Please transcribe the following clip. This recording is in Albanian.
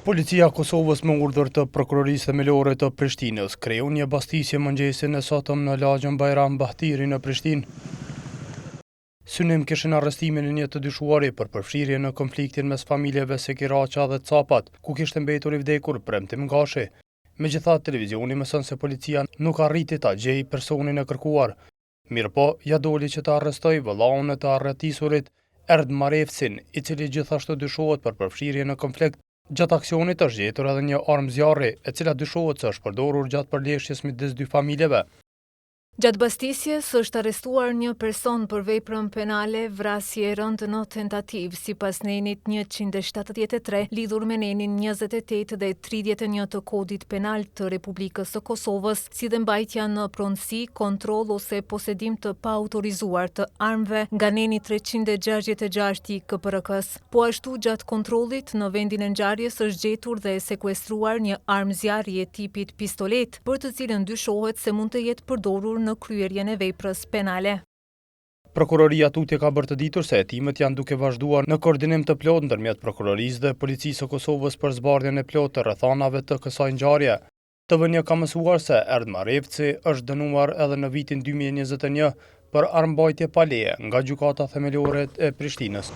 Policia e Kosovës me urdhër të prokurorisë themelore të Prishtinës kreu një bastisje mëngjesin e sotëm në lagjën Bajram Bahtiri në Prishtinë. Synim kishin arrestimin e një të dyshuari për përfshirje në konfliktin mes familjeve Sekiraqa dhe Capat, ku kishte mbetur i vdekur Premtim Gashi. Megjithatë, televizioni mëson se policia nuk arriti ta gjejë personin e kërkuar. Mirëpo, ja doli që të arrestoi vëllaun e të arretisurit Erd Marevcin, i cili gjithashtu dyshohet për përfshirje në konflikt. Gjatë aksionit është gjetur edhe një armë zjarri, e cila dyshohet se është përdorur gjatë përleshjes midis dy familjeve. Gjatë bastisjes është arrestuar një person për veprën penale vrasje e rëndë në tentativë, sipas nenit 173 lidhur me nenin 28 dhe 31 të kodit penal të Republikës së Kosovës, si dhe mbajtja në pronësi, kontroll ose posedim të paautorizuar të armëve nga neni 366 i KPRK-s. Po ashtu gjatë kontrollit në vendin e ngjarjes është gjetur dhe sekuestruar një armë zjarri e tipit pistolet, për të cilën dyshohet se mund të jetë përdorur në kryerjen e veprës penale. Prokuroria tutje ka bërë të ditur se hetimet janë duke vazhduar në koordinim të plotë ndërmjet prokurorisë dhe policisë së Kosovës për zbardhjen e plotë të rrethanave të kësaj ngjarje. TVN ka mësuar se Erd Marevci është dënuar edhe në vitin 2021 për armbajtje pa leje nga gjykata themelore e Prishtinës.